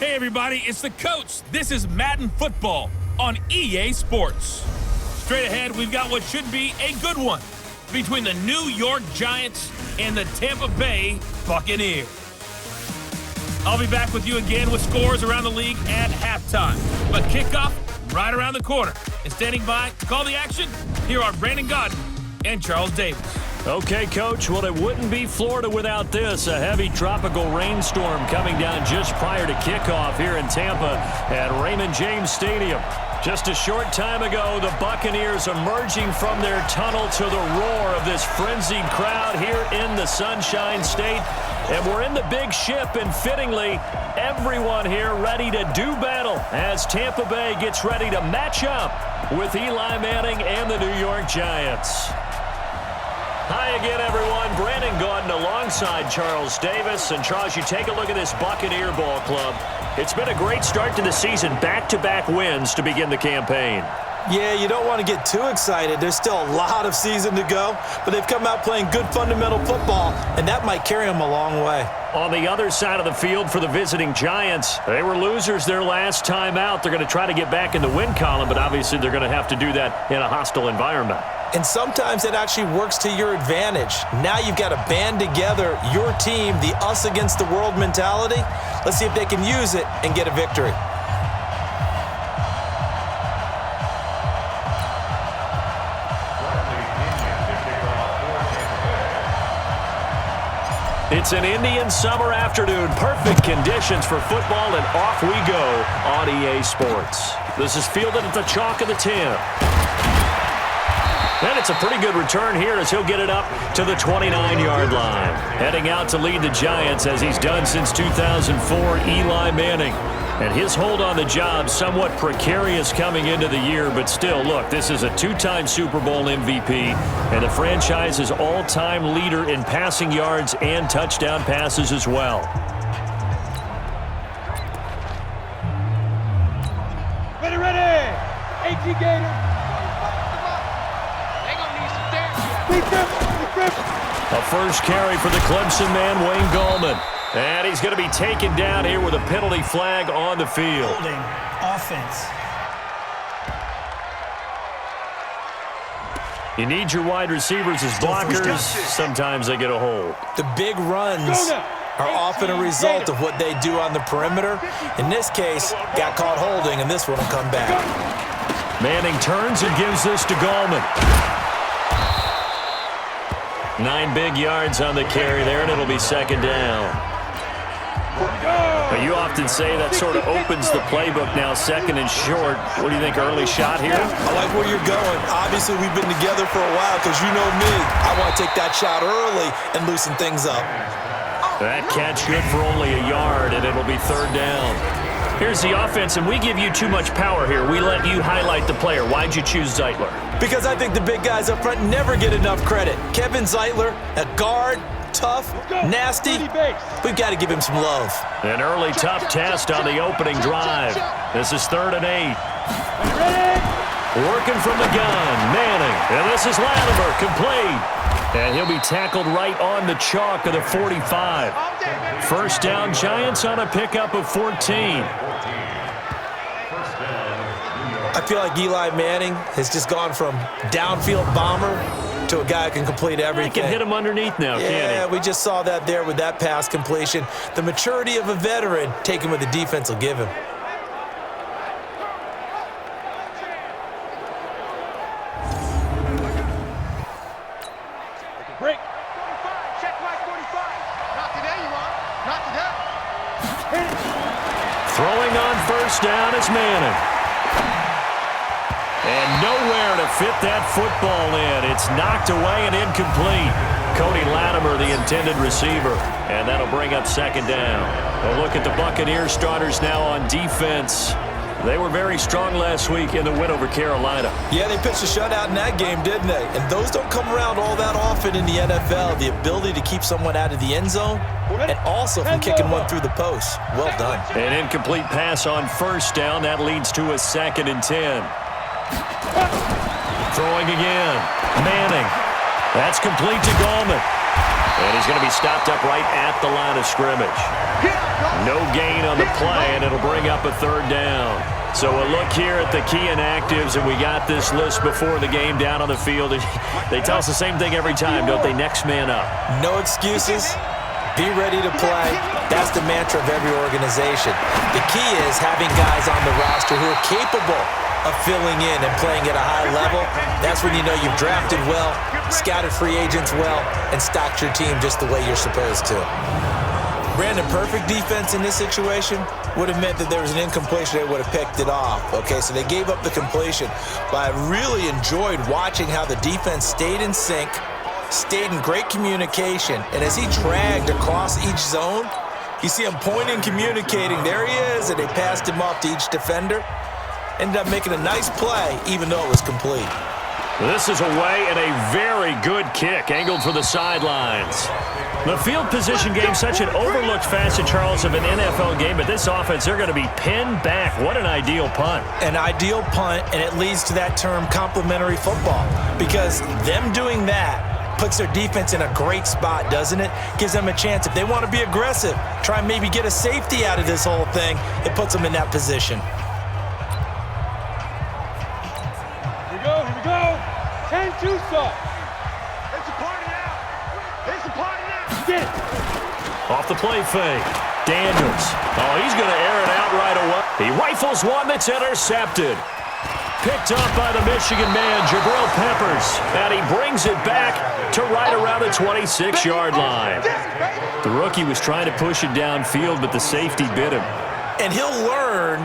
Hey everybody, it's the coach. This is Madden Football on EA Sports. Straight ahead, we've got what should be a good one between the New York Giants and the Tampa Bay Buccaneers. I'll be back with you again with scores around the league at halftime. But kickoff right around the corner. And standing by to call the action, here are Brandon Godden and Charles Davis. Okay, Coach, well, it wouldn't be Florida without this. A heavy tropical rainstorm coming down just prior to kickoff here in Tampa at Raymond James Stadium. Just a short time ago, the Buccaneers emerging from their tunnel to the roar of this frenzied crowd here in the Sunshine State. And we're in the big ship, and fittingly, everyone here ready to do battle as Tampa Bay gets ready to match up with Eli Manning and the New York Giants. Hi again, everyone. Brandon Gaudin alongside Charles Davis. And Charles, you take a look at this Buccaneer ball club. It's been a great start to the season. Back-to-back wins to begin the campaign. Yeah, you don't want to get too excited. There's still a lot of season to go. But they've come out playing good fundamental football, and that might carry them a long way. On the other side of the field for the visiting Giants, they were losers their last time out. They're going to try to get back in the win column, but obviously they're going to have to do that in a hostile environment. And sometimes it actually works to your advantage. Now you've got to band together your team, the us against the world mentality. Let's see if they can use it and get a victory. It's an Indian summer afternoon. Perfect conditions for football, and off we go on EA Sports. This is fielded at the chalk of the 10. And it's a pretty good return here as he'll get it up to the 29-yard line. Heading out to lead the Giants as he's done since 2004, Eli Manning. And his hold on the job somewhat precarious coming into the year, but still, look, this is a two-time Super Bowl MVP and the franchise's all-time leader in passing yards and touchdown passes as well. Ready! 18 Gator. A first carry for the Clemson man, Wayne Gallman. And he's going to be taken down here with a penalty flag on the field. Holding offense. You need your wide receivers as blockers. Sometimes they get a hold. The big runs are often a result of what they do on the perimeter. In this case, got caught holding, and this one will come back. Manning turns and gives this to Gallman. 9 big yards on the carry there, and it'll be second down. But you often say that sort of opens the playbook now, second and short. What do you think, early shot here? I like where you're going. Obviously, we've been together for a while because you know me. I want to take that shot early and loosen things up. That catch good for only a yard, and it'll be third down. Here's the offense, and we give you too much power here. We let you highlight the player. Why'd you choose Zeitler? Because I think the big guys up front never get enough credit. Kevin Zeitler, a guard, tough, nasty. We've got to give him some love. An early tough test on the opening drive. This is 3rd and 8. Working from the gun, Manning. And this is Latimer, complete. And he'll be tackled right on the chalk of the 45. First down, Giants on a pickup of 14. I feel like Eli Manning has just gone from downfield bomber to a guy who can complete everything. He can hit him underneath now, can't he? Yeah, we just saw that there with that pass completion. The maturity of a veteran, taking what the defense will give him. Break. 45. Check right 45. Not today, you are. Not today. Throwing on first down is Manning. And nowhere to fit that football in. It's knocked away and incomplete. Cody Latimer, the intended receiver. And that'll bring up second down. A look at the Buccaneers starters now on defense. They were very strong last week in the win over Carolina. Yeah, they pitched a shutout in that game, didn't they? And those don't come around all that often in the NFL. The ability to keep someone out of the end zone and also from kicking one through the post. Well done. An incomplete pass on first down. That leads to a 2nd and 10. Throwing again. Manning. That's complete to Gallman. And he's going to be stopped up right at the line of scrimmage. No gain on the play, and it'll bring up a third down. So a look here at the key inactives, and we got this list before the game down on the field. They tell us the same thing every time, don't they? Next man up. No excuses. Be ready to play. That's the mantra of every organization. The key is having guys on the roster who are capable of filling in and playing at a high level. That's when you know you've drafted well, scouted free agents well, and stocked your team just the way you're supposed to. Brandon, perfect defense in this situation would have meant that there was an incompletion. They would have picked it off. Okay, so they gave up the completion. But I really enjoyed watching how the defense stayed in sync, stayed in great communication, and as he dragged across each zone, you see him pointing, communicating. There he is, and they passed him off to each defender. Ended up making a nice play, even though it was complete. This is away and a very good kick, angled for the sidelines. The field position game, such an overlooked facet, Charles, of an NFL game, but this offense, they're going to be pinned back. What an ideal punt. An ideal punt, and it leads to that term complementary football, because them doing that puts their defense in a great spot, doesn't it? Gives them a chance. If they want to be aggressive, try and maybe get a safety out of this whole thing, it puts them in that position. Here we go. 10-2 stop. It's a party now. It's a party now. Get it. Off the play fake. Daniels. Oh, he's going to air it out right away. He rifles one that's intercepted. Picked up by the Michigan man, Jabril Peppers. And he brings it back to right around the 26-yard line. The rookie was trying to push it downfield, but the safety bit him. And he'll learn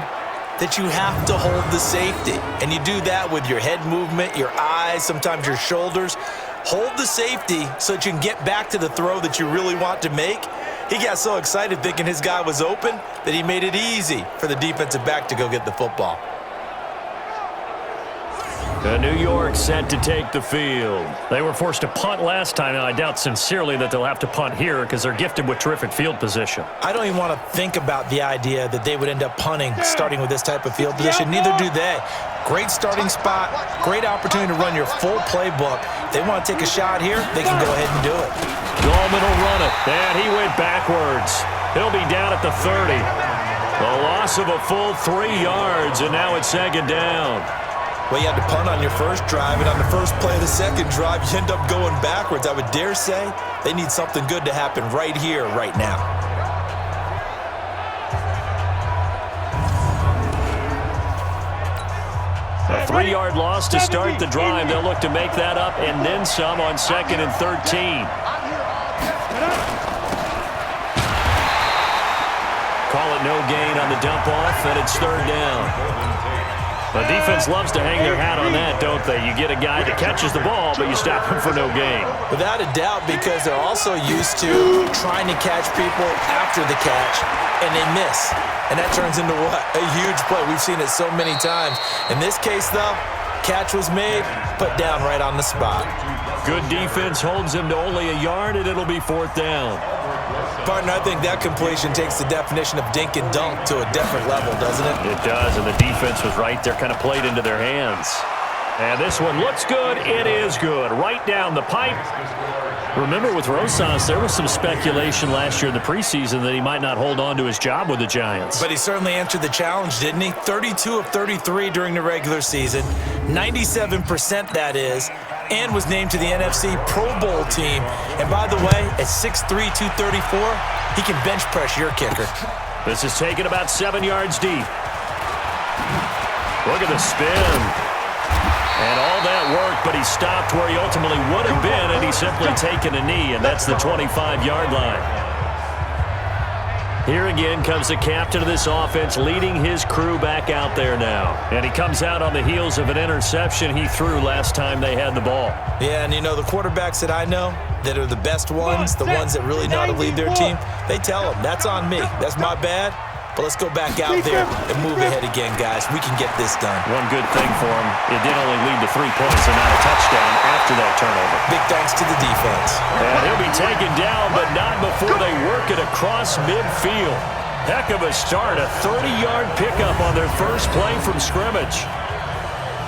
that you have to hold the safety. And you do that with your head movement, your eyes, sometimes your shoulders. Hold the safety so that you can get back to the throw that you really want to make. He got so excited thinking his guy was open that he made it easy for the defensive back to go get the football. New York set to take the field. They were forced to punt last time, and I doubt sincerely that they'll have to punt here because they're gifted with terrific field position. I don't even want to think about the idea that they would end up punting starting with this type of field position. Neither do they. Great starting spot, great opportunity to run your full playbook. If they want to take a shot here, they can go ahead and do it. Gallman will run it, and he went backwards. He'll be down at the 30. A loss of a full 3 yards, and now it's second down. Well, you had to punt on your first drive, and on the first play of the second drive, you end up going backwards. I would dare say they need something good to happen right here, right now. A 3-yard loss to start the drive. They'll look to make that up and then some on 2nd and 13. Call it no gain on the dump off, and it's third down. The defense loves to hang their hat on that, don't they? You get a guy that catches the ball, but you stop him for no gain. Without a doubt, because they're also used to trying to catch people after the catch, and they miss. And that turns into what? A huge play. We've seen it so many times. In this case, though, catch was made, put down right on the spot. Good defense holds him to only a yard, and it'll be fourth down. Partner, I think that completion takes the definition of dink and dunk to a different level, doesn't it? It does, and the defense was right there, kind of played into their hands. And this one looks good. It is good. Right down the pipe. Remember, with Rosas, there was some speculation last year in the preseason that he might not hold on to his job with the Giants. But he certainly answered the challenge, didn't he? 32 of 33 during the regular season, 97% that is, and was named to the NFC Pro Bowl team. And by the way, at 6'3", 234, he can bench press your kicker. This is taken about 7 yards deep. Look at the spin. And all that worked, but he stopped where he ultimately would have been, and he's simply taken a knee, and that's the 25-yard line. Here again comes the captain of this offense, leading his crew back out there now. And he comes out on the heels of an interception he threw last time they had the ball. Yeah, and you know, the quarterbacks that I know that are the best ones, the ones that really know how to lead their team, they tell them, that's on me. That's my bad. But let's go back out there and move ahead again, guys. We can get this done. One good thing for him, it did only lead to 3 points and not a touchdown after that turnover. Big thanks to the defense. And he'll be taken down, but not before they work it across midfield. Heck of a start, a 30-yard pickup on their first play from scrimmage.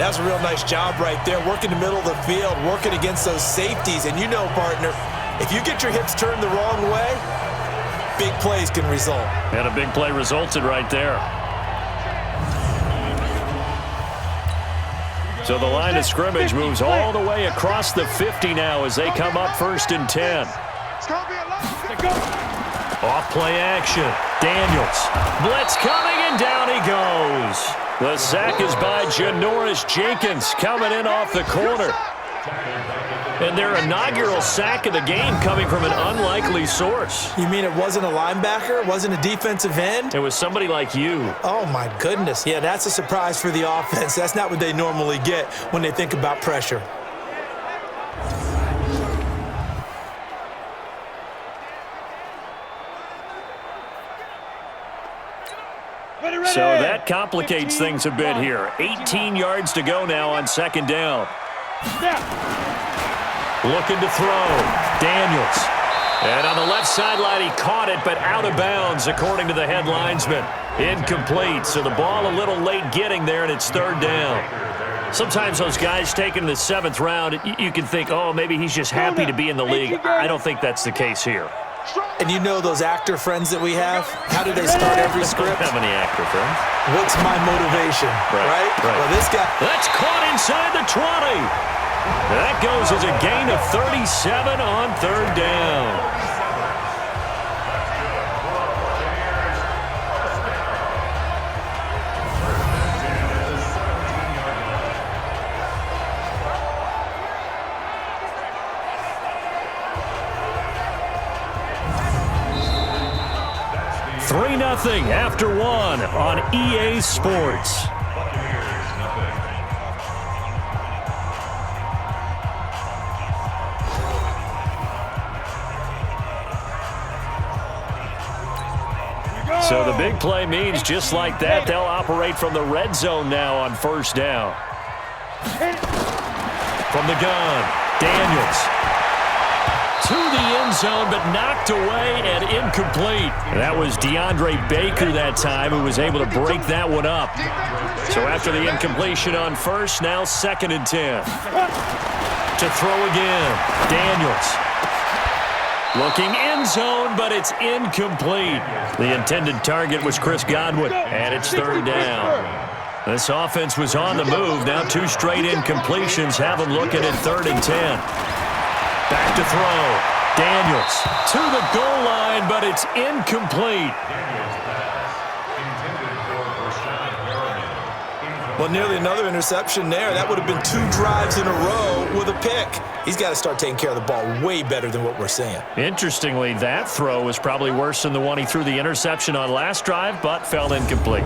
That's a real nice job right there, working the middle of the field, working against those safeties. And you know, partner, If you get your hips turned the wrong way, big plays can result. And a big play resulted right there. So the line of scrimmage moves all the way across the 50 now as they come up 1st and 10. Off play action. Daniels. Blitz coming, and down he goes. The sack is by Janoris Jenkins coming in off the corner. And their inaugural sack of the game coming from an unlikely source. You mean it wasn't a linebacker? It wasn't a defensive end? It was somebody like you. Oh, my goodness. Yeah, that's a surprise for the offense. That's not what they normally get when they think about pressure. So that complicates things a bit here. 18 yards to go now on 2nd down. Looking to throw. Daniels. And on the left sideline, he caught it, but out of bounds, according to the head linesman. Incomplete. So the ball a little late getting there, and it's 3rd down. Sometimes those guys taken in the 7th round, you can think, oh, maybe he's just happy to be in the league. I don't think that's the case here. And you know those actor friends that we have? How do they start every script? How many actor friends? What's my motivation, right? Well, this guy... That's caught inside the 20. That goes as a gain of 37 on 3rd down. Nothing after 1 on EA Sports. So the big play means just like that, they'll operate from the red zone now on 1st down. From the gun, Daniels. To the end zone, but knocked away and incomplete. That was DeAndre Baker that time who was able to break that one up. So after the incompletion on 1st, now 2nd and 10. To throw again, Daniels. Looking end zone, but it's incomplete. The intended target was Chris Godwin, and it's 3rd down. This offense was on the move. Now 2 straight incompletions have them looking at 3rd and 10. Back to throw. Daniels to the goal line, but it's incomplete. Well, nearly another interception there. That would have been 2 drives in a row with a pick. He's got to start taking care of the ball way better than what we're seeing. Interestingly, that throw was probably worse than the one he threw the interception on last drive, but fell incomplete.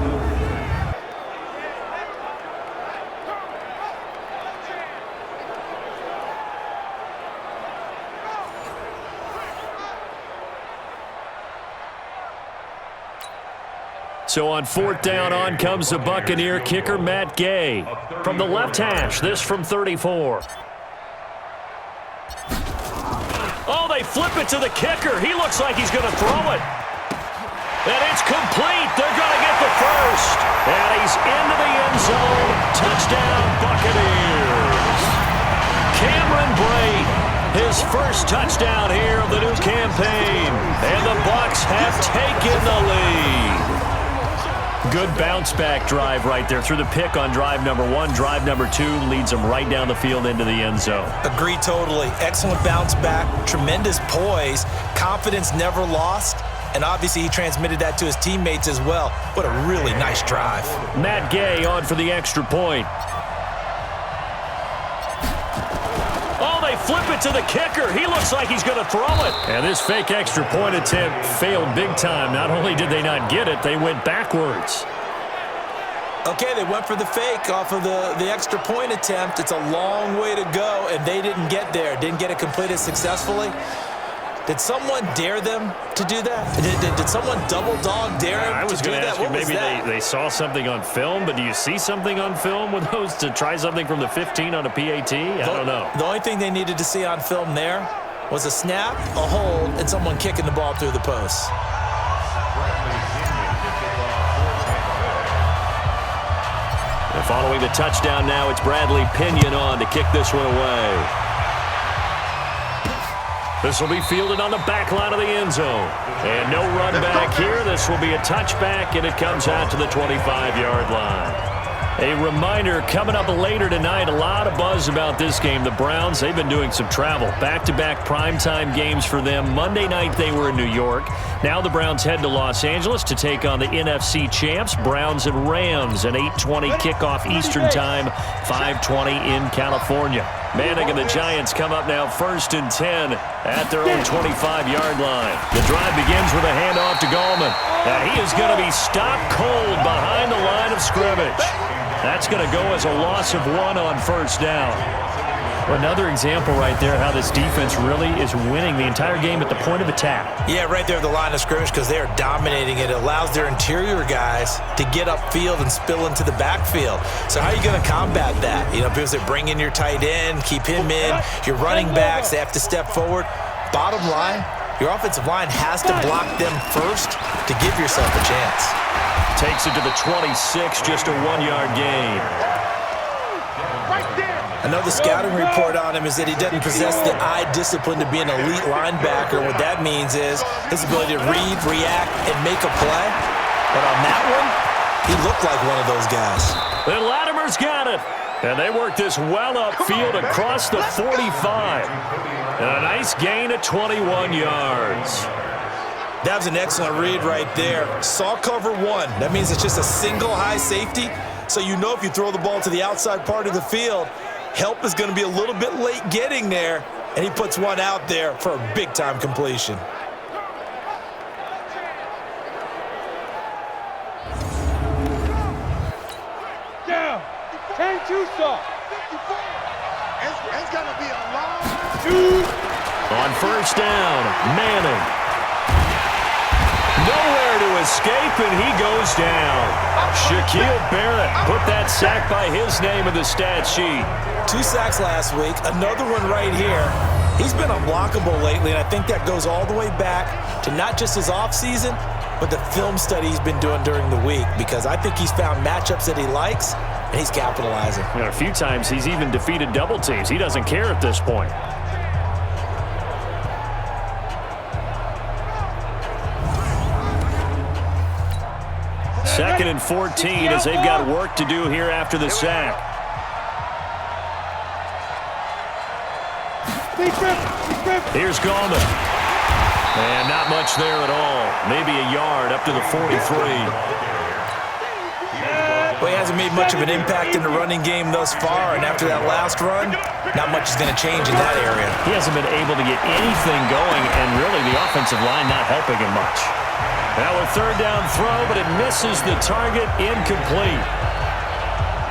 So on 4th down, on comes the Buccaneer kicker, Matt Gay. From the left hash, this from 34. Oh, they flip it to the kicker. He looks like he's going to throw it. And it's complete. They're going to get the first. And he's into the end zone. Touchdown, Buccaneers. Cameron Brate, his first touchdown here of the new campaign. And the Bucs have taken the lead. Good bounce-back drive right there. Through the pick on drive number 1. Drive number 2 leads them right down the field into the end zone. Agree totally. Excellent bounce-back. Tremendous poise. Confidence never lost. And obviously he transmitted that to his teammates as well. What a really nice drive. Matt Gay on for the extra point. Oh, they flip it to the kicker. He looks like he's going to throw it. And this fake extra point attempt failed big time. Not only did they not get it, they went backwards. Okay, they went for the fake off of the extra point attempt. It's a long way to go, and they didn't get there. Didn't get it completed successfully. Did someone dare them to do that? Did someone double dog dare them to do that? I was going to ask you, maybe they saw something on film, but do you see something on film with those to try something from the 15 on a PAT? I don't know. The only thing they needed to see on film there was a snap, a hold, and someone kicking the ball through the post. And following the touchdown now, it's Bradley Pinion on to kick this one away. This will be fielded on the back line of the end zone. And no run back here. This will be a touchback, and it comes out to the 25-yard line. A reminder, coming up later tonight, a lot of buzz about this game. The Browns, they've been doing some travel. Back-to-back primetime games for them. Monday night they were in New York. Now the Browns head to Los Angeles to take on the NFC champs, Browns and Rams. An 8:20 kickoff Eastern time, 5:20 in California. Manning and the Giants come up now 1st and 10 at their own 25-yard line. The drive begins with a handoff to Gallman. Now he is going to be stopped cold behind the line of scrimmage. That's going to go as a loss of 1 on 1st down. Another example right there how this defense really is winning the entire game at the point of attack. Yeah, right there at the line of scrimmage because they are dominating it. It allows their interior guys to get upfield and spill into the backfield. So how are you going to combat that? You know, people say bring in your tight end, keep him in. Your running backs, they have to step forward. Bottom line, your offensive line has to block them first to give yourself a chance. Takes it to the 26, just a 1-yard gain. I know the scouting report on him is that he doesn't possess the eye discipline to be an elite linebacker. What that means is his ability to read, react, and make a play. But on that one, he looked like one of those guys. Then Latimer's got it. And they work this well upfield across the 45. And a nice gain of 21 yards. That was an excellent read right there. Saw cover 1. That means it's just a single high safety. So you know if you throw the ball to the outside part of the field, help is going to be a little bit late getting there. And he puts one out there for a big-time completion. Down. 10-2 soft. It's going to be a long 2. On 1st down, Manning. Nowhere to escape, and he goes down. Shaquille Barrett put that sack by his name in the stat sheet. 2 sacks last week, another one right here. He's been unblockable lately, and I think that goes all the way back to not just his offseason, but the film study he's been doing during the week, because I think he's found matchups that he likes, and he's capitalizing. You know, a few times he's even defeated double teams. He doesn't care at this point. Second and 14 as they've got work to do here after the sack. Here's Gallman. And not much there at all. Maybe a yard up to the 43. Well, he hasn't made much of an impact in the running game thus far, and after that last run, not much is going to change in that area. He hasn't been able to get anything going, and really the offensive line not helping him much. Now a 3rd down throw, but it misses the target, incomplete.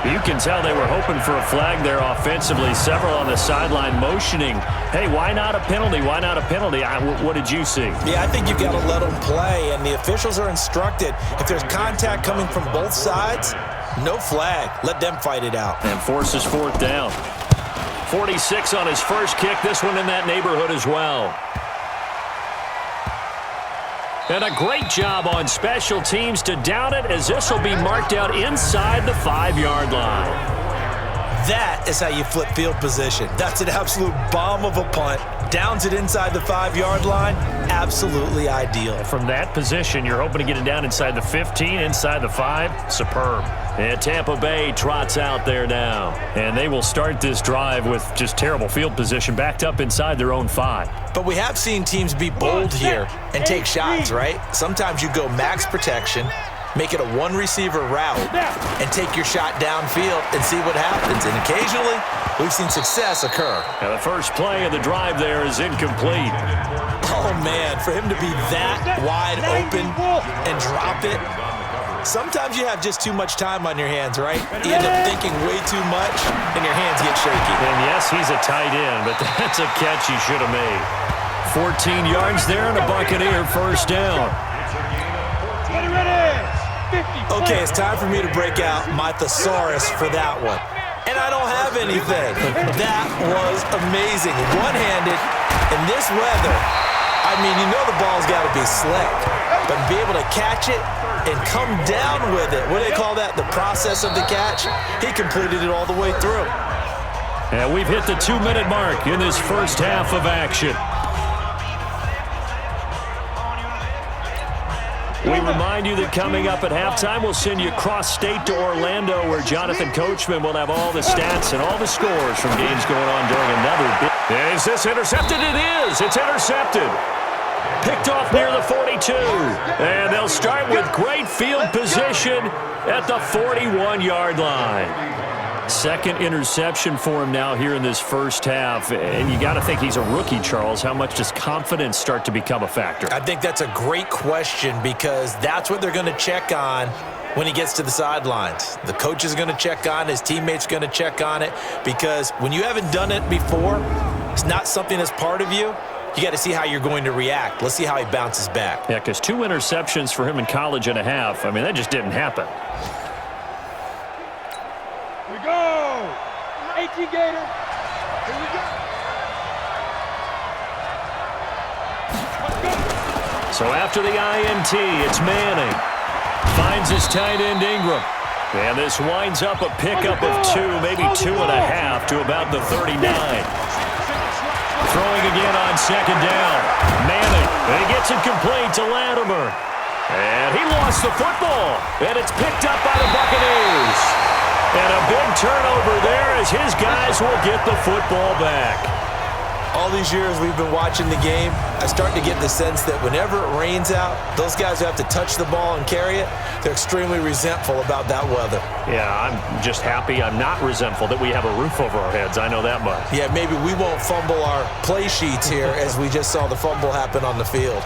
You can tell they were hoping for a flag there offensively. Several on the sideline motioning, hey, why not a penalty? Why not a penalty? What did you see? Yeah, I think you've got to let them play, and the officials are instructed. If there's contact coming from both sides, no flag. Let them fight it out. And forces 4th down. 46 on his first kick. This one in that neighborhood as well. And a great job on special teams to down it, as this will be marked out inside the 5-yard line. That is how you flip field position. That's an absolute bomb of a punt. Downs it inside the 5-yard line. Absolutely ideal. From that position, you're hoping to get it down inside the 15, inside the 5. Superb. And Tampa Bay trots out there now. And they will start this drive with just terrible field position, backed up inside their own 5. But we have seen teams be bold here and take shots, right? Sometimes you go max protection, make it a 1-receiver route, and take your shot downfield and see what happens. And occasionally, we've seen success occur. Now the first play of the drive there is incomplete. Oh, man, for him to be that wide open and drop it. Sometimes you have just too much time on your hands, right? You end up thinking way too much, and your hands get shaky. And yes, he's a tight end, but that's a catch he should have made. 14 yards there and a Buccaneer 1st down. Okay, it's time for me to break out my thesaurus for that one. And I don't have anything. That was amazing. One-handed in this weather. I mean, you know the ball's got to be slick, but be able to catch it and come down with it. What do they call that? The process of the catch? He completed it all the way through. And we've hit the 2-minute mark in this first half of action. We remind you that coming up at halftime, we'll send you cross-state to Orlando, where Jonathan Coachman will have all the stats and all the scores from games going on during another bit. Is this intercepted? It is. It's intercepted. Picked off near the 42. And they'll start with great field position at the 41-yard line. Second interception for him now here in this first half. And you got to think he's a rookie, Charles. How much does confidence start to become a factor? I think that's a great question, because that's what they're going to check on when he gets to the sidelines. The coach is going to check on it. His teammates are going to check on it, because when you haven't done it before, it's not something that's part of you. You got to see how you're going to react. Let's see how he bounces back. Yeah, because 2 interceptions for him in college and a half. I mean, that just didn't happen. Here we go. 18 Gator. Here we go. Let's go. So after the INT, it's Manning. Finds his tight end Ingram. And this winds up a pickup of 2, maybe 2.5 to about the 39. Throwing again on second down. Manning. And he gets it complete to Latimer. And he lost the football. And it's picked up by the Buccaneers. And a big turnover there as his guys will get the football back. All these years we've been watching the game, I start to get the sense that whenever it rains out, those guys who have to touch the ball and carry it, they're extremely resentful about that weather. Yeah, I'm just happy I'm not resentful that we have a roof over our heads. I know that much. Yeah, maybe we won't fumble our play sheets here as we just saw the fumble happen on the field.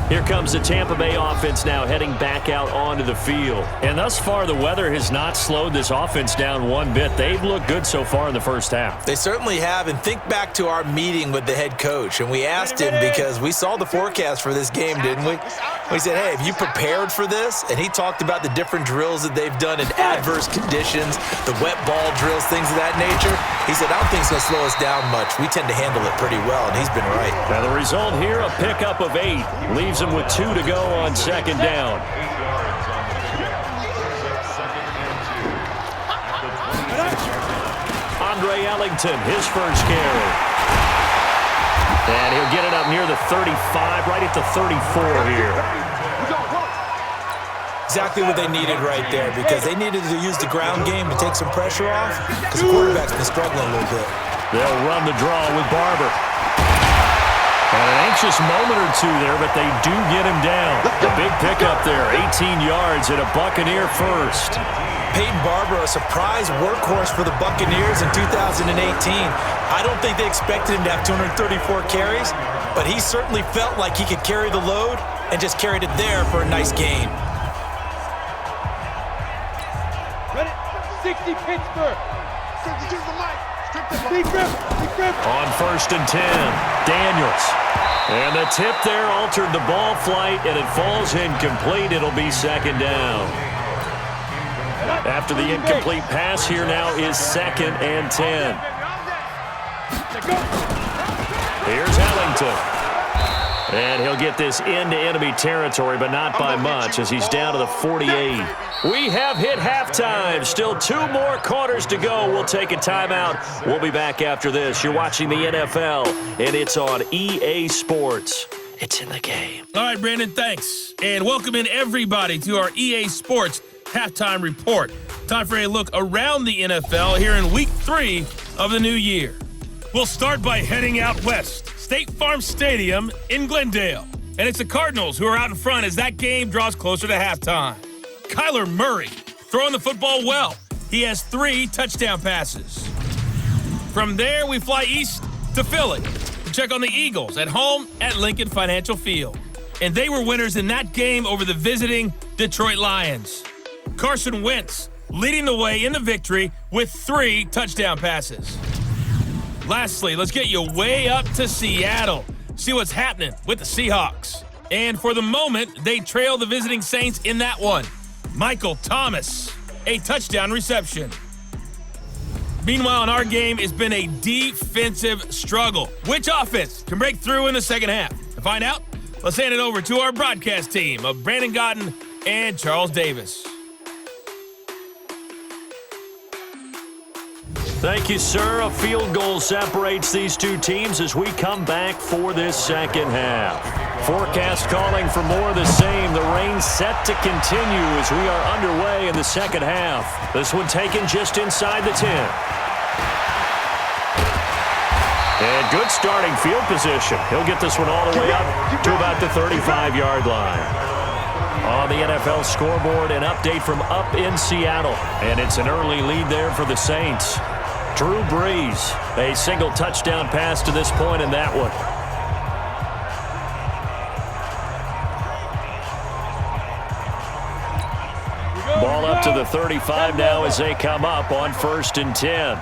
Here comes the Tampa Bay offense now heading back out onto the field. And thus far, the weather has not slowed this offense down one bit. They've looked good so far in the first half. They certainly have. And think back to our meeting with the head coach. And we asked him, because we saw the forecast for this game, didn't we? We said, hey, have you prepared for this? And he talked about the different drills that they've done in adverse conditions, the wet ball drills, things of that nature. He said, I don't think it's going to slow us down much. We tend to handle it pretty well, and he's been right. Now the result here, a pickup of 8. Leaves him with 2 to go on second down. Andre Ellington, his first carry. And he'll get it up near the 35, right at the 34 here. Exactly what they needed right there, because they needed to use the ground game to take some pressure off, because the quarterback's been struggling a little bit. They'll run the draw with Barber. And an anxious moment or two there, but they do get him down. A big pickup there, 18 yards and a Buccaneer first. Peyton Barber, a surprise workhorse for the Buccaneers in 2018. I don't think they expected him to have 234 carries, but he certainly felt like he could carry the load and just carried it there for a nice gain. Ready? 60 Pittsburgh. On first and 10, Daniels. And the tip there altered the ball flight, and it falls incomplete. It'll be second down. After the incomplete pass, here now is second and 10. Here's Ellington. And he'll get this into enemy territory, but not by much, as he's down to the 48. We have hit halftime. Still 2 more quarters to go. We'll take a timeout. We'll be back after this. You're watching the NFL, and it's on EA Sports. It's in the game. All right, Brandon, thanks. And welcome in everybody to our EA Sports Halftime Report. Time for a look around the NFL here in Week 3 of the new year. We'll start by heading out west. State Farm Stadium in Glendale. And it's the Cardinals who are out in front as that game draws closer to halftime. Kyler Murray throwing the football well. He has 3 touchdown passes. From there, we fly east to Philly to check on the Eagles at home at Lincoln Financial Field. And they were winners in that game over the visiting Detroit Lions. Carson Wentz leading the way in the victory with 3 touchdown passes. Lastly, let's get you way up to Seattle. See what's happening with the Seahawks. And for the moment, they trail the visiting Saints in that one. Michael Thomas, a touchdown reception. Meanwhile, in our game, it's been a defensive struggle. Which offense can break through in the second half? To find out, let's hand it over to our broadcast team of Brandon Godden and Charles Davis. Thank you, sir. A field goal separates these two teams as we come back for this second half. Forecast calling for more of the same. The rain set to continue as we are underway in the second half. This one taken just inside the 10. And good starting field position. He'll get this one all the way up to about the 35-yard line. On the NFL scoreboard, an update from up in Seattle. And it's an early lead there for the Saints. Drew Brees, a single touchdown pass to this point in that one. Ball up to the 35 now as they come up on 1st and 10.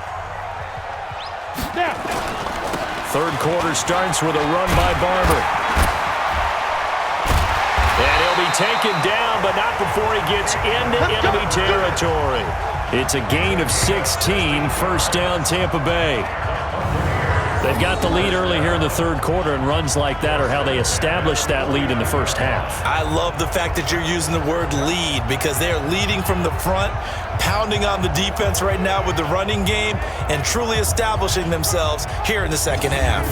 Third quarter starts with a run by Barber. And he'll be taken down, but not before he gets into enemy territory. It's a gain of 16, first down Tampa Bay. They've got the lead early here in the third quarter, and runs like that are how they establish that lead in the first half. I love the fact that you're using the word lead because they're leading from the front, pounding on the defense right now with the running game, and truly establishing themselves here in the second half.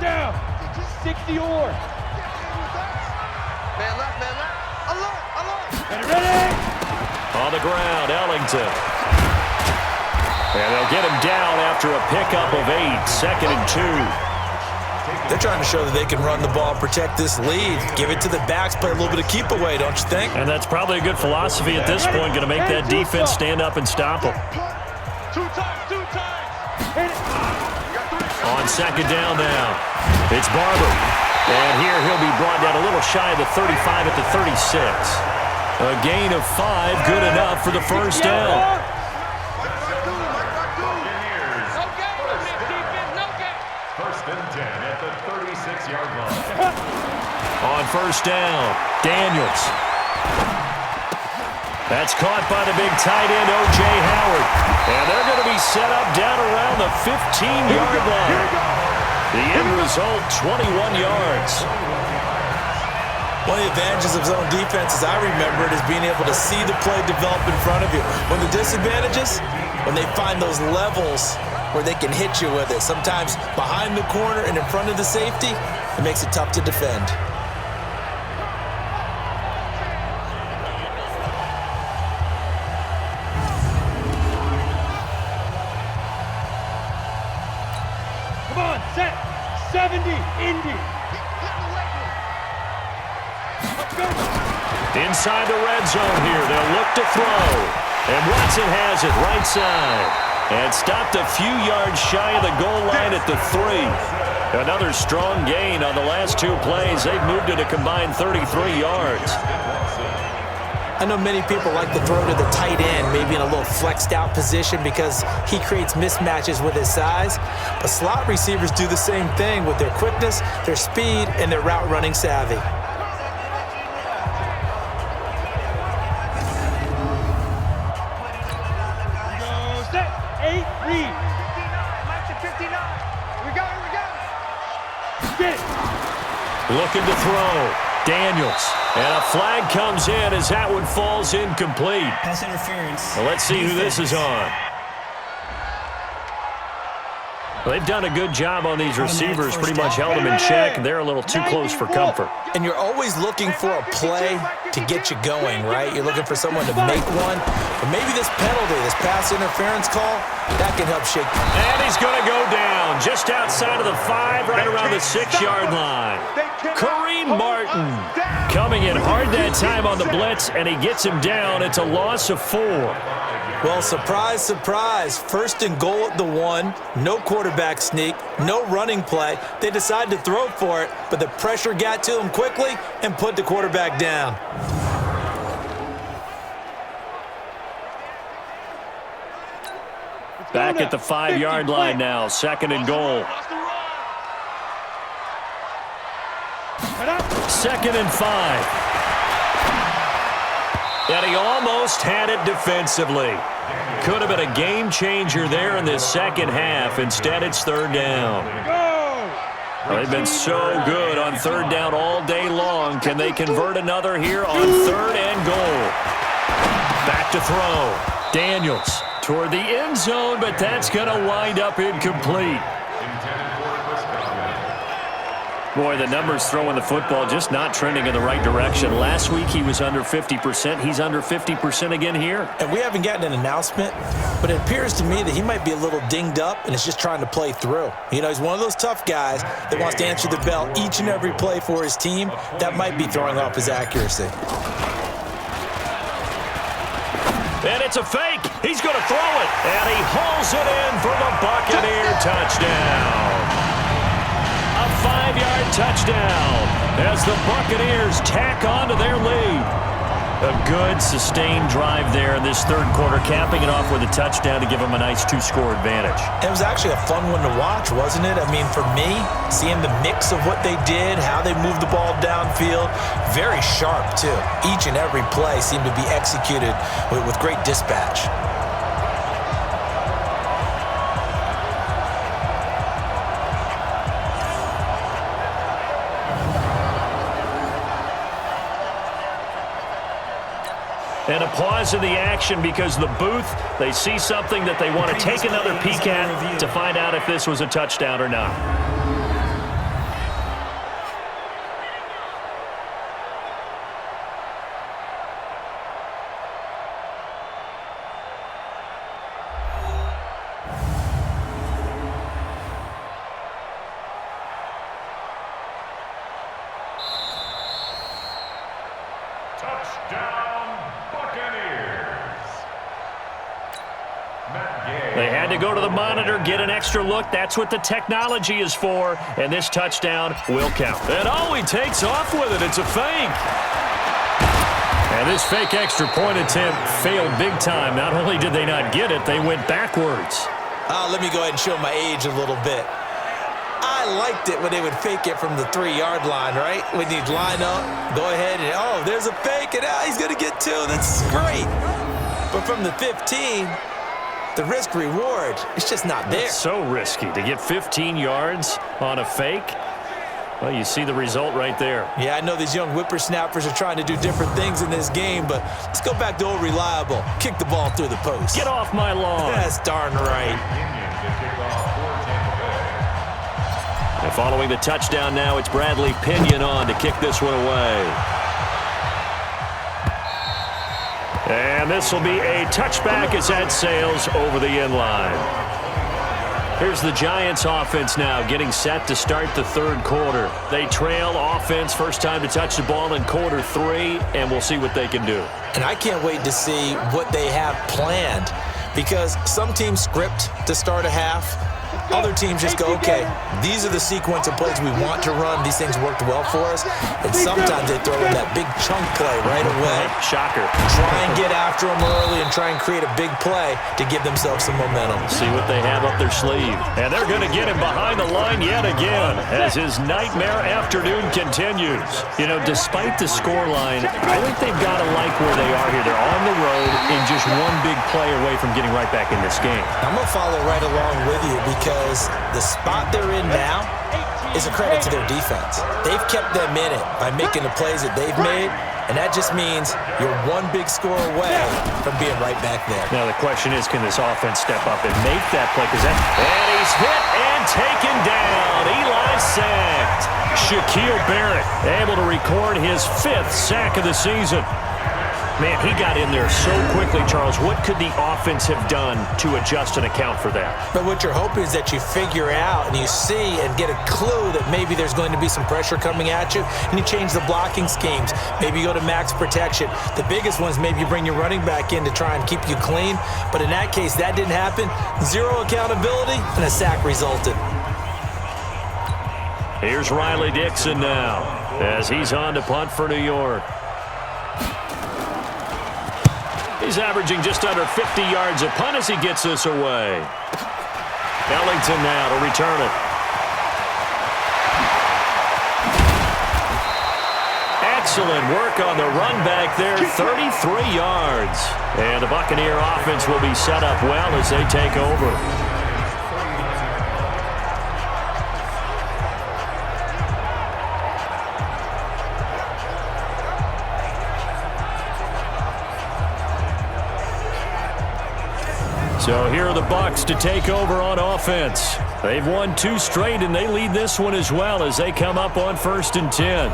Down. 60 or. Man left, man left. Alert, alert. Ready? On the ground, Ellington. And they'll get him down after a pickup of 8, 2nd and 2. They're trying to show that they can run the ball, protect this lead, give it to the backs, play a little bit of keep away, don't you think? And that's probably a good philosophy at this point, going to make that defense stand up and stop them. Two times. On second down now, it's Barber. And here he'll be brought down a little shy of the 35 at the 36. A gain of 5, good enough for the first down. First and 10 at the 36-yard line. On first down, Daniels. That's caught by the big tight end, O.J. Howard. And they're going to be set up down around the 15-yard line. The end result, 21 yards. One of the advantages of zone defense, as I remember it, is being able to see the play develop in front of you. One of the disadvantages, when they find those levels where they can hit you with it. Sometimes behind the corner and in front of the safety, it makes it tough to defend. Come on, set. 70, Indy. Inside the red zone here, they'll look to throw. And Watson has it right side. And stopped a few yards shy of the goal line at the 3. Another strong gain on the last 2 plays. They've moved it a combined 33 yards. I know many people like to throw to the tight end, maybe in a little flexed out position because he creates mismatches with his size. But slot receivers do the same thing with their quickness, their speed, and their route running savvy. Looking to throw. Daniels. And a flag comes in as that one falls incomplete. Pass interference. Well, let's see who this is on. Well, they've done a good job on these receivers, pretty much held them in check, and they're a little too close for comfort. And you're always looking for a play to get you going, right? You're looking for someone to make one. But maybe this penalty, this pass interference call, that can help shake. And he's going to go down just outside of the 5, right around the 6-yard line. Kareem Martin coming in hard that time on the blitz, and he gets him down. It's a loss of 4. Well, surprise, surprise. 1st and goal at the 1. No quarterback sneak. No running play. They decide to throw for it, but the pressure got to them quickly and put the quarterback down. Back at the 5-yard line now. 2nd and goal. 2nd and 5. And he almost had it defensively. Could have been a game changer there in this second half. Instead, it's 3rd down. Well, they've been so good on third down all day long. Can they convert another here on third and goal? Back to throw. Daniels toward the end zone, but that's going to wind up incomplete. Boy, the numbers throwing the football just not trending in the right direction. Last week he was under 50%. He's under 50% again here. And we haven't gotten an announcement, but it appears to me that he might be a little dinged up and is just trying to play through. You know, he's one of those tough guys that wants to answer the bell each and every play for his team. That might be throwing off his accuracy. And it's a fake. He's going to throw it. And he hauls it in for the Buccaneer touchdown. A 5-yard touchdown as the Buccaneers tack on to their lead. A good, sustained drive there in this third quarter, capping it off with a touchdown to give them a nice 2-score advantage. It was actually a fun one to watch, wasn't it? I mean, for me, seeing the mix of what they did, how they moved the ball downfield, very sharp, too. Each and every play seemed to be executed with great dispatch. And a pause in the action because the booth, they see something that they want to take another peek at to find out if this was a touchdown or not. They had to go to the monitor, get an extra look. That's what the technology is for. And this touchdown will count. And oh, he takes off with it. It's a fake. And this fake extra point attempt failed big time. Not only did they not get it, they went backwards. Let me go ahead and show my age a little bit. I liked it when they would fake it from the 3-yard line, right? When you'd line up, go ahead and, oh, there's a fake, and he's going to get 2. That's great. But from the 15, the risk-reward, it's just not there. It's so risky to get 15 yards on a fake. Well, you see the result right there. Yeah, I know these young whippersnappers are trying to do different things in this game, but let's go back to old reliable. Kick the ball through the post. Get off my lawn. That's darn right. And following the touchdown now, it's Bradley Pinion on to kick this one away. And this will be a touchback as that sails over the end line. Here's the Giants offense now getting set to start the third quarter. They trail offense, first time to touch the ball in quarter 3, and we'll see what they can do. And I can't wait to see what they have planned, because some teams script to start a half. Other teams just go, okay, these are the sequence of plays we want to run. These things worked well for us. And sometimes they throw in that big chunk play right away. Shocker. Try and get after them early and try and create a big play to give themselves some momentum. See what they have up their sleeve. And they're going to get him behind the line yet again as his nightmare afternoon continues. You know, despite the scoreline, I think they've got to like where they are here. They're on the road and just one big play away from getting right back in this game. I'm going to follow right along with you, because the spot they're in now is a credit to their defense. They've kept them in it by making the plays that they've made, and that just means you're one big score away from being right back there. Now the question is, can this offense step up and make that play? And he's hit and taken down. Eli sacked. Shaquille Barrett able to record his 5th sack of the season. Man, he got in there so quickly, Charles. What could the offense have done to adjust and account for that? But what you're hoping is that you figure out and you see and get a clue that maybe there's going to be some pressure coming at you, and you change the blocking schemes. Maybe you go to max protection. The biggest one is maybe you bring your running back in to try and keep you clean. But in that case, that didn't happen. 0 accountability, and a sack resulted. Here's Riley Dixon now as he's on to punt for New York. He's averaging just under 50 yards a punt as he gets this away. Ellington now to return it. Excellent work on the run back there, 33 yards. And the Buccaneer offense will be set up well as they take over. So here are the Bucs to take over on offense. They've won 2 straight, and they lead this one as well as they come up on 1st and 10.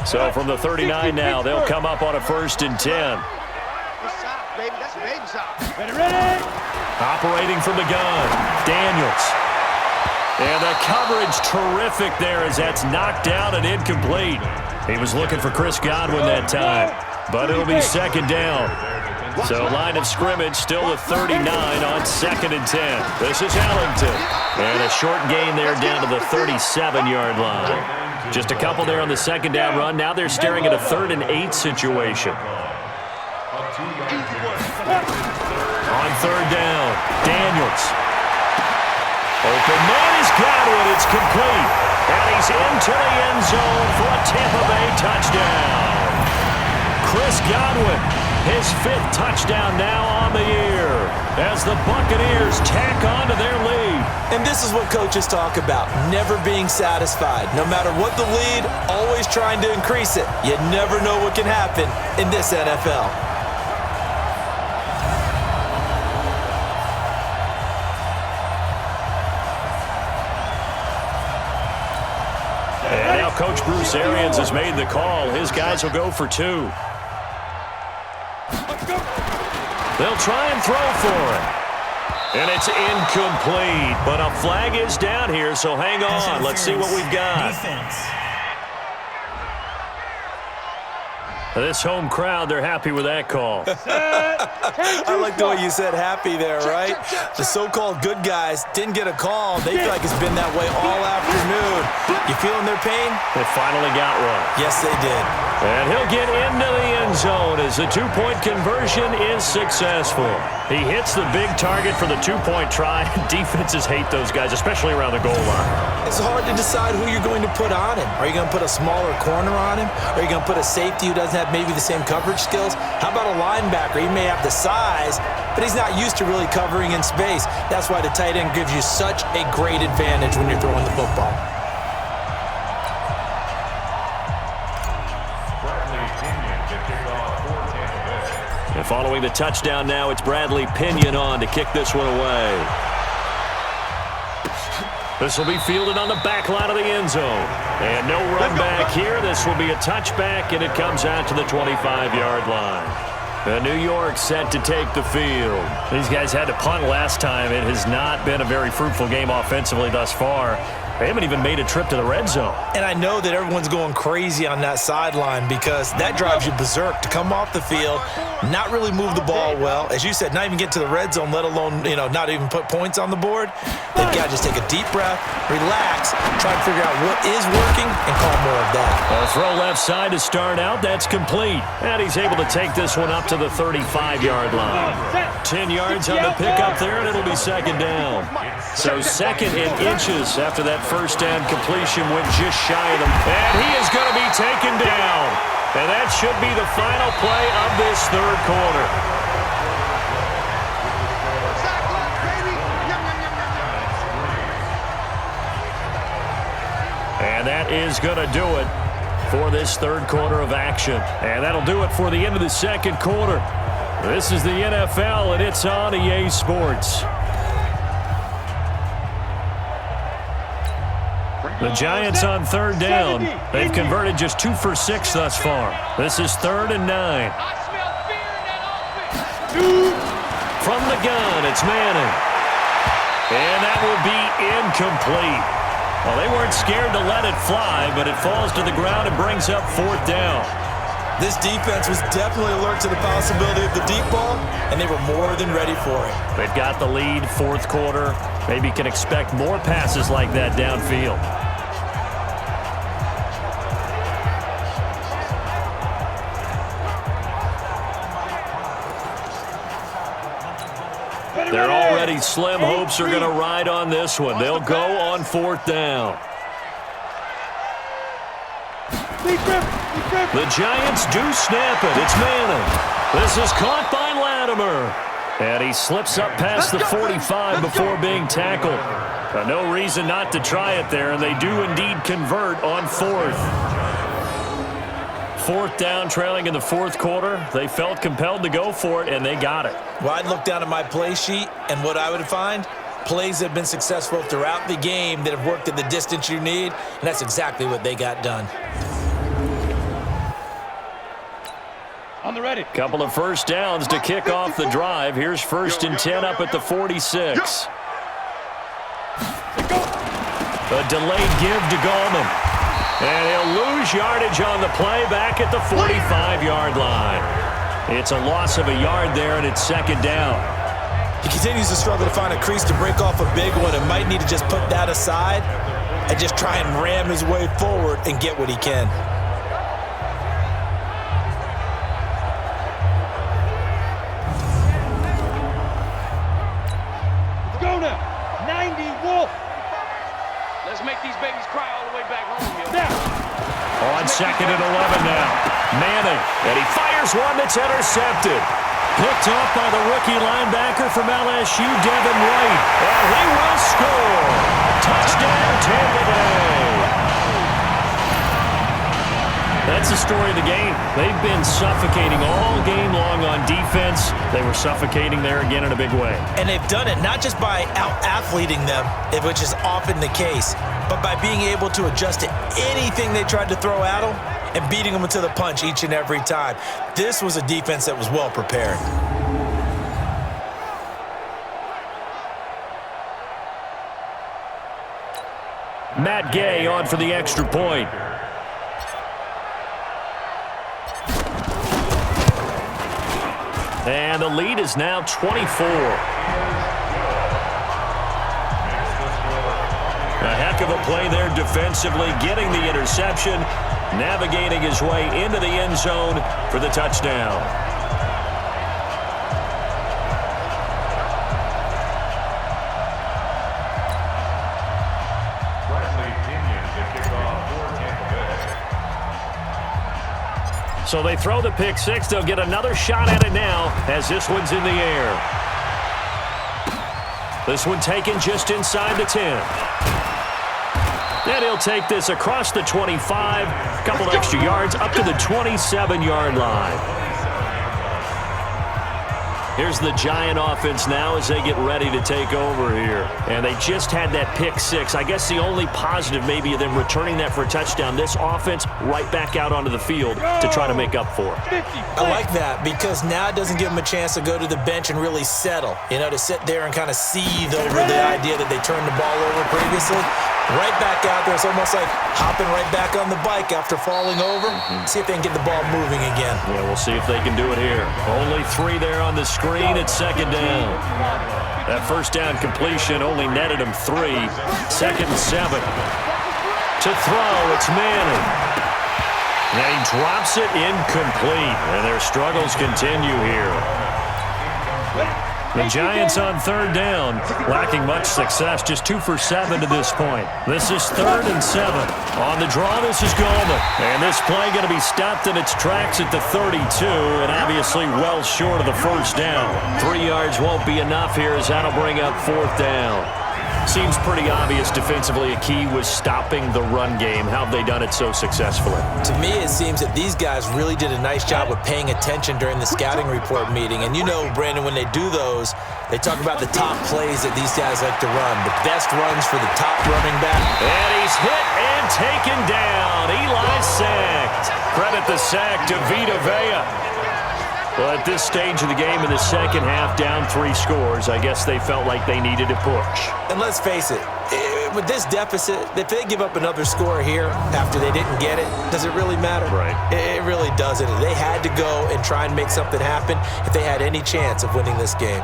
So from the 39 now, they'll come up on a 1st and 10. Ready? Operating from the gun, Daniels. And the coverage terrific there as that's knocked out and incomplete. He was looking for Chris Godwin that time, but it'll be 2nd down. So line of scrimmage still the 39 on 2nd and 10. This is Ellington. And a short gain there down to the 37-yard line. Just a couple there on the 2nd down run. Now they're staring at a 3rd and 8 situation. On 3rd down, Daniels. Open man is Godwin. It's complete. And he's into the end zone for a Tampa Bay touchdown. Chris Godwin, his 5th touchdown now on the year as the Buccaneers tack on to their lead. And this is what coaches talk about, never being satisfied. No matter what the lead, always trying to increase it. You never know what can happen in this NFL. And now Coach Bruce Arians has made the call. His guys will go for 2. They'll try and throw for it. And it's incomplete. But a flag is down here, so hang on. Let's see what we've got. Defense. This home crowd, they're happy with that call. I like the way you said happy there, right? The so-called good guys didn't get a call. They feel like it's been that way all afternoon. You feeling their pain? They finally got one. Yes, they did. And he'll get into the end zone as the 2-point conversion is successful. He hits the big target for the 2-point try. Defenses hate those guys, especially around the goal line. It's hard to decide who you're going to put on him. Are you going to put a smaller corner on him? Are you going to put a safety who doesn't have maybe the same coverage skills? How about a linebacker? He may have the size, but he's not used to really covering in space. That's why the tight end gives you such a great advantage when you're throwing the football. And following the touchdown now, it's Bradley Pinion on to kick this one away. This will be fielded on the back line of the end zone. And no run back here. This will be a touchback, and it comes out to the 25-yard line. New York set to take the field. These guys had to punt last time. It has not been a very fruitful game offensively thus far. They haven't even made a trip to the red zone. And I know that everyone's going crazy on that sideline because that drives you berserk to come off the field, not really move the ball well. As you said, not even get to the red zone, let alone, not even put points on the board. They've got to just take a deep breath, relax, try to figure out what is working, and call more of that. A throw left side to start out. That's complete. And he's able to take this one up to the 35-yard line. 10 yards on the pickup there, and it'll be 2nd down. So 2nd and inches after that first down completion went just shy of them. And he is going to be taken down. And that should be the final play of this 3rd quarter. And that is going to do it for this 3rd quarter of action. And that'll do it for the end of the 2nd quarter. This is the NFL, and it's on EA Sports. The Giants on 3rd down. They've converted just 2 for 6 thus far. This is 3rd and 9. From the gun, it's Manning. And that will be incomplete. Well, they weren't scared to let it fly, but it falls to the ground and brings up 4th down. This defense was definitely alert to the possibility of the deep ball, and they were more than ready for it. They've got the lead, 4th quarter. Maybe can expect more passes like that downfield. They're already slim hopes are going to ride on this one. They'll go on 4th down. The Giants do snap it. It's Manning. This is caught by Latimer. And he slips up past the 45 before being tackled. No reason not to try it there, and they do indeed convert on 4th. 4th down, trailing in the 4th quarter. They felt compelled to go for it, and they got it. Well, I'd look down at my play sheet, and what I would find, plays that have been successful throughout the game that have worked at the distance you need, and that's exactly what they got done. On the ready. Couple of first downs to kick off the drive. Here's 1st and 10 up at the 46. A delayed give to Gallman. And he'll lose yardage on the play back at the 45-yard line. It's a loss of a yard there, and it's 2nd down. He continues to struggle to find a crease to break off a big one and might need to just put that aside and just try and ram his way forward and get what he can. Let's go now. 90 Wolf. Let's make these babies cry all the way back home. On 2nd and 11 now. Manning, and he fires one that's intercepted. Picked off by the rookie linebacker from LSU, Devin White. And he will score. Touchdown, Tampa Bay. That's the story of the game. They've been suffocating all game long on defense. They were suffocating there again in a big way. And they've done it not just by out-athleting them, which is often the case, but by being able to adjust to anything they tried to throw at them and beating them to the punch each and every time. This was a defense that was well prepared. Matt Gay on for the extra point. And the lead is now 24. A heck of a play there defensively, getting the interception, navigating his way into the end zone for the touchdown. So they throw the pick six. They'll get another shot at it now as this one's in the air. This one taken just inside the 10. And he'll take this across the 25. A couple extra yards up to the 27-yard line. Here's the Giant offense now as they get ready to take over here. And they just had that pick six. I guess the only positive maybe of them returning that for a touchdown. This offense right back out onto the field to try to make up for it. I like that because now it doesn't give them a chance to go to the bench and really settle. You know, to sit there and kind of seethe over the idea that they turned the ball over previously. Right back out there. It's almost like hopping right back on the bike after falling over. See if they can get the ball moving again. Yeah, we'll see if they can do it here. Only 3 there on the screen at 2nd down. That first down completion only netted him 3. 2nd and 7. To throw, it's Manning. And he drops it incomplete. And their struggles continue here. The Giants on 3rd down, lacking much success, just 2 for 7 to this point. This is 3rd and 7. On the draw, this is Gallman. And this play going to be stopped in its tracks at the 32, and obviously well short of the first down. 3 yards won't be enough here as that'll bring up 4th down. Seems pretty obvious defensively a key was stopping the run game. How have they done it so successfully? To me, it seems that these guys really did a nice job of paying attention during the scouting report meeting. And you know, Brandon, when they do those, they talk about the top plays that these guys like to run. The best runs for the top running back. And he's hit and taken down. Eli sacked. Credit the sack to Vita Vea. Well, at this stage of the game in the second half, down 3 scores, I guess they felt like they needed to push. And let's face it, with this deficit, if they give up another score here after they didn't get it, does it really matter? Right. It really doesn't. They had to go and try and make something happen if they had any chance of winning this game.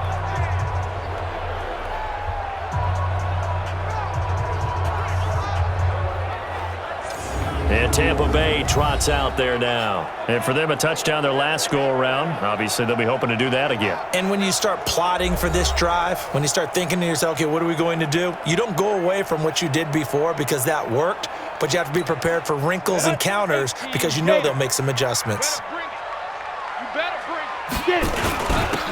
And Tampa Bay trots out there now. And for them, a touchdown their last go-around. Obviously, they'll be hoping to do that again. And when you start plotting for this drive, when you start thinking to yourself, okay, what are we going to do? You don't go away from what you did before because that worked, but you have to be prepared for wrinkles and counters because you know they'll make some adjustments.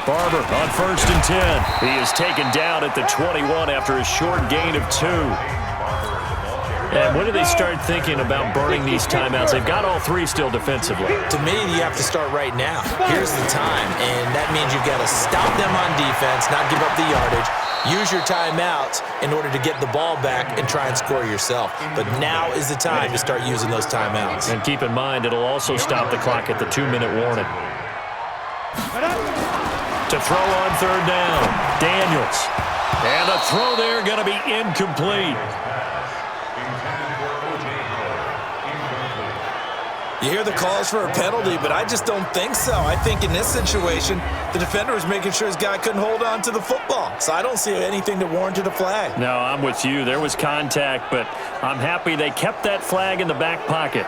Barber on 1st and 10. He is taken down at the 21 after a short gain of 2. And when do they start thinking about burning these timeouts? They've got all three still defensively. To me, you have to start right now. Here's the time, and that means you've got to stop them on defense, not give up the yardage, use your timeouts in order to get the ball back and try and score yourself. But now is the time to start using those timeouts. And keep in mind, it'll also stop the clock at the 2-minute warning. To throw on third down, Daniels. And the throw there going to be incomplete. You hear the calls for a penalty, but I just don't think so. I think in this situation, the defender was making sure his guy couldn't hold on to the football. So I don't see anything that warranted a flag. No, I'm with you. There was contact, but I'm happy they kept that flag in the back pocket.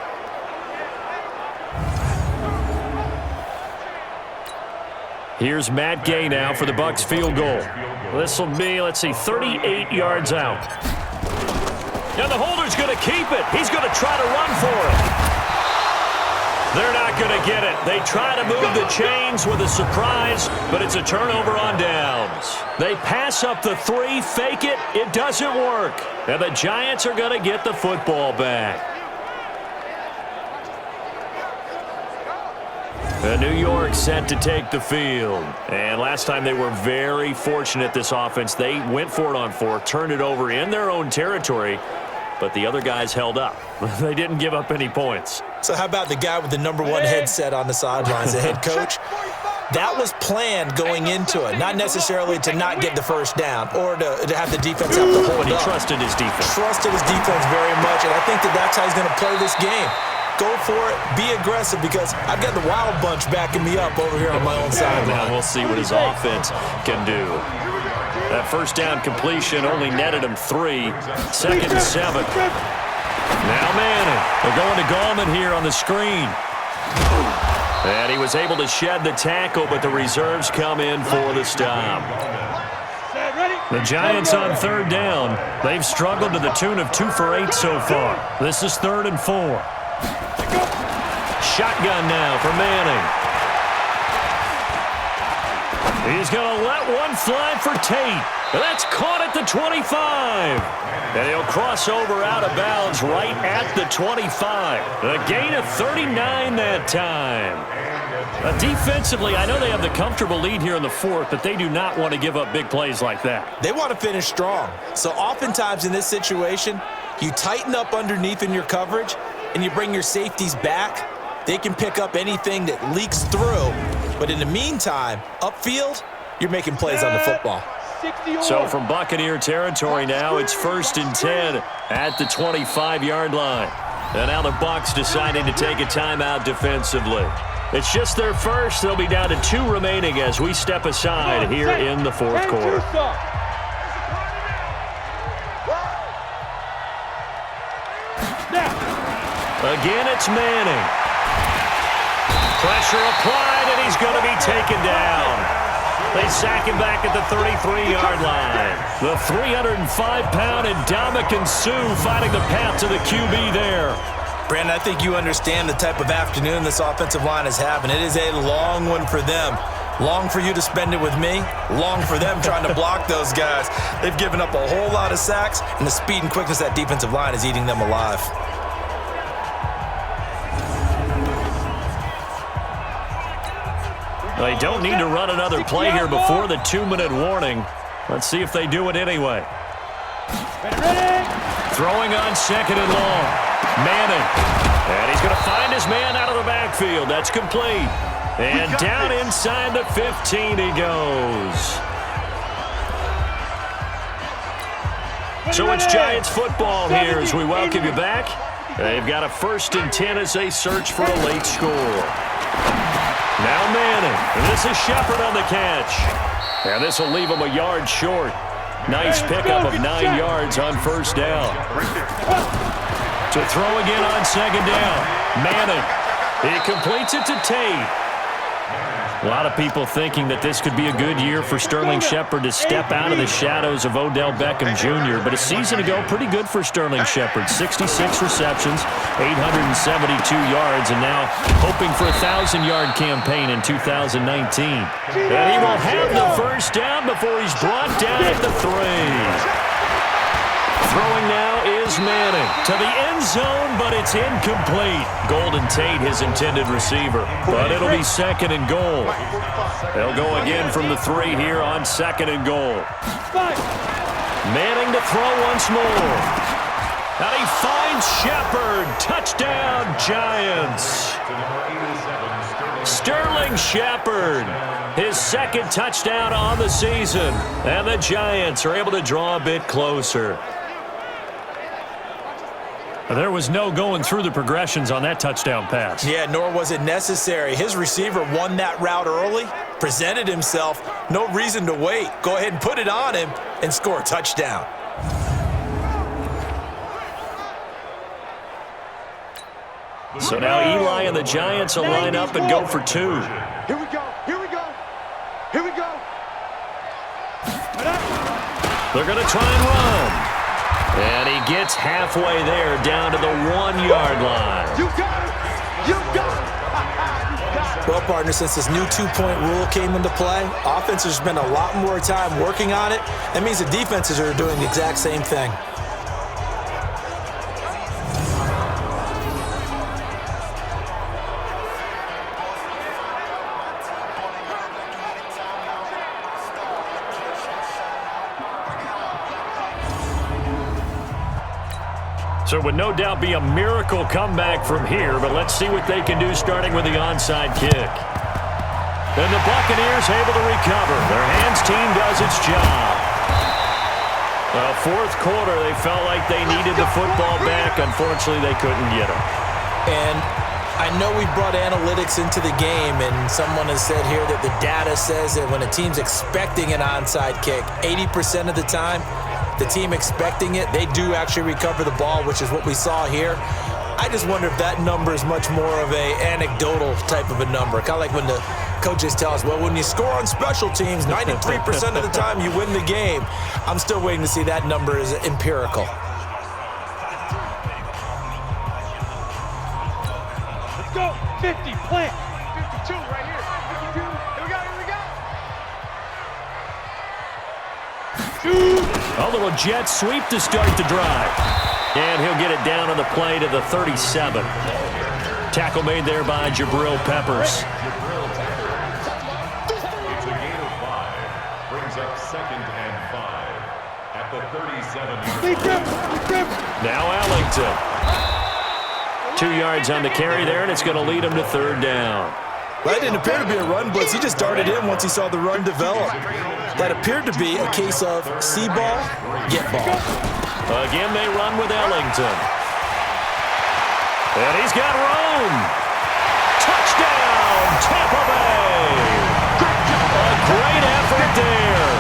Here's Matt Gay now for the Bucs field goal. This will be, let's see, 38 yards out. And the holder's going to keep it. He's going to try to run for it. They're not going to get it. They try to move the chains with a surprise, but it's a turnover on downs. They pass up the 3, fake it. It doesn't work. And the Giants are going to get the football back. New York set to take the field. And last time they were very fortunate, this offense. They went for it on 4, turned it over in their own territory, but the other guys held up. They didn't give up any points. So how about the guy with the number 1 headset on the sidelines, the head coach? That was planned going into it, not necessarily to not get the first down or to have the defense have to hold But he up. trusted his defense. Trusted his defense very much, and I think that's how he's going to play this game. Go for it, be aggressive, because I've got the Wild Bunch backing me up over here on my own sideline. Now we'll see what his offense can do. That first down completion only netted him 3. 2nd and 7. Now Manning. They're going to Gallman here on the screen. And he was able to shed the tackle, but the reserves come in for the stop. The Giants on third down. They've struggled to the tune of 2 for 8 so far. This is 3rd and 4. Shotgun now for Manning. He's going to let one fly for Tate. That's caught at the 25. And he'll cross over out of bounds right at the 25. A gain of 39 that time. Defensively, I know they have the comfortable lead here in the 4th, but they do not want to give up big plays like that. They want to finish strong. So oftentimes in this situation, you tighten up underneath in your coverage, and you bring your safeties back. They can pick up anything that leaks through. But in the meantime, upfield, you're making plays on the football. So from Buccaneer territory now, it's 1st and 10 at the 25-yard line. And now the Bucs deciding to take a timeout defensively. It's just their first. They'll be down to 2 remaining as we step aside here in the 4th quarter. Again, it's Manning. Pressure applied, and he's going to be taken down. They sack him back at the 33-yard line. The 305-pound Ndamukong Suh finding the path to the QB there. Brandon, I think you understand the type of afternoon this offensive line is having. It is a long one for them. Long for you to spend it with me. Long for them trying to block those guys. They've given up a whole lot of sacks, and the speed and quickness of that defensive line is eating them alive. They don't need to run another play here before the 2-minute warning. Let's see if they do it anyway. Throwing on 2nd and long. Manning. And he's going to find his man out of the backfield. That's complete. And down inside the 15 he goes. So it's Giants football here as we welcome you back. They've got a 1st and 10 as they search for a late score. Now Manning. And this is Shepard on the catch. And this will leave him a yard short. Nice pickup of 9 yards on 1st down. To throw again on 2nd down. Manning. He completes it to Tate. A lot of people thinking that this could be a good year for Sterling Shepard to step out of the shadows of Odell Beckham Jr., but a season ago, pretty good for Sterling Shepard. 66 receptions, 872 yards, and now hoping for a 1,000-yard campaign in 2019. And he will have the 1st down before he's brought down at the 3. Throwing now is Manning to the end zone, but it's incomplete. Golden Tate, his intended receiver, but it'll be 2nd and goal. They'll go again from the 3 here on 2nd and goal. Manning to throw once more. And he finds Shepard. Touchdown, Giants. Sterling Shepard, his 2nd touchdown on the season. And the Giants are able to draw a bit closer. There was no going through the progressions on that touchdown pass. Yeah, nor was it necessary. His receiver won that route early, presented himself. No reason to wait. Go ahead and put it on him and score a touchdown. So now Eli and the Giants will line up and go for 2. Here we go. Here we go. Here we go. They're going to try and run. And he gets halfway there, down to the 1-yard line. You got it. You got it. Well, partner, since this new 2-point rule came into play, offenses spend a lot more time working on it. That means the defenses are doing the exact same thing. So it would no doubt be a miracle comeback from here, but let's see what they can do starting with the onside kick. And the Buccaneers able to recover. Their hands team does its job. Fourth quarter, they felt like they needed the football back. Unfortunately, they couldn't get it. And I know we brought analytics into the game, and someone has said here that the data says that when a team's expecting an onside kick, 80% of the time, the team expecting it, they do actually recover the ball, which is what we saw here. I just wonder if that number is much more of a anecdotal type of a number. Kind of like when the coaches tell us, well, when you score on special teams, 93% of the time you win the game. I'm still waiting to see that number is empirical. Let's go. 50, plant. 52 right here. 52. Here we go. Here we go. A little jet sweep to start the drive. And he'll get it down on the play to the 37. Tackle made there by Jabril Peppers. It's a gain of 5. Brings up 2nd and 5 at the 37. Now Ellington. 2 yards on the carry there, and it's going to lead him to 3rd down. Well, that didn't appear to be a run blitz. He just darted in once he saw the run develop. That appeared to be a case of see ball, get ball. Again, they run with Ellington. And he's got room. Touchdown, Tampa Bay. A great effort there.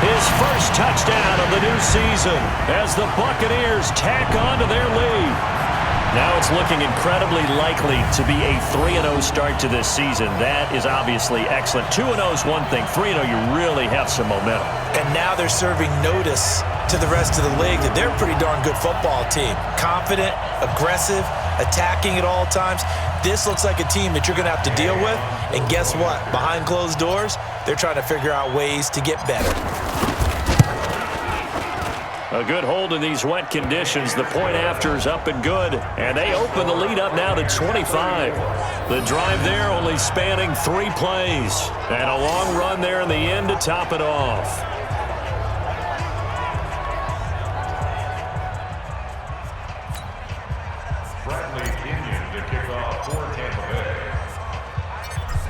His first touchdown of the new season as the Buccaneers tack on to their lead. Now it's looking incredibly likely to be a 3-0 start to this season. That is obviously excellent. 2-0 is one thing. 3-0, you really have some momentum. And now they're serving notice to the rest of the league that they're a pretty darn good football team. Confident, aggressive, attacking at all times. This looks like a team that you're going to have to deal with. And guess what? Behind closed doors, they're trying to figure out ways to get better. A good hold in these wet conditions. The point after is up and good. And they open the lead up now to 25. The drive there only spanning 3 plays. And a long run there in the end to top it off.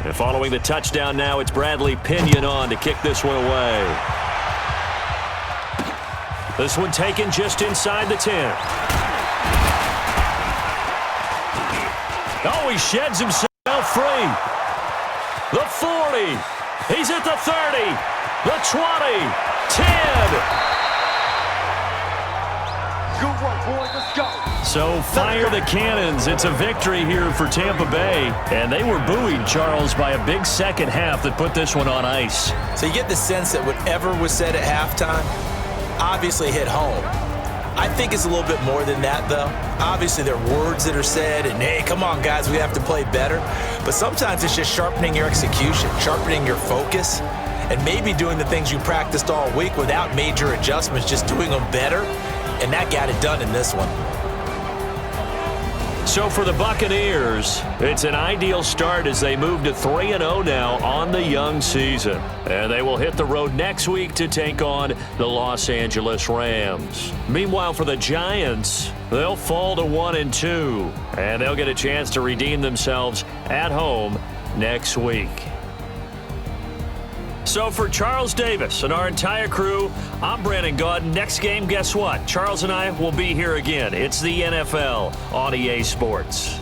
And following the touchdown now, it's Bradley Pinion on to kick this one away. This one taken just inside the 10. Oh, he sheds himself free. The 40. He's at the 30. The 20. 10. Good work, boys. Let's go. So fire the cannons. It's a victory here for Tampa Bay. And they were buoyed, Charles, by a big second half that put this one on ice. So you get the sense that whatever was said at halftime obviously hit home. I think it's a little bit more than that, though. Obviously, there are words that are said, and hey, come on, guys, we have to play better. But sometimes it's just sharpening your execution, sharpening your focus, and maybe doing the things you practiced all week without major adjustments, just doing them better. and that got it done in this one. So for the Buccaneers, it's an ideal start as they move to 3-0 now on the young season. And they will hit the road next week to take on the Los Angeles Rams. Meanwhile, for the Giants, they'll fall to 1-2, and they'll get a chance to redeem themselves at home next week. So for Charles Davis and our entire crew, I'm Brandon Gaudin. Next game, guess what? Charles and I will be here again. It's the NFL on EA Sports.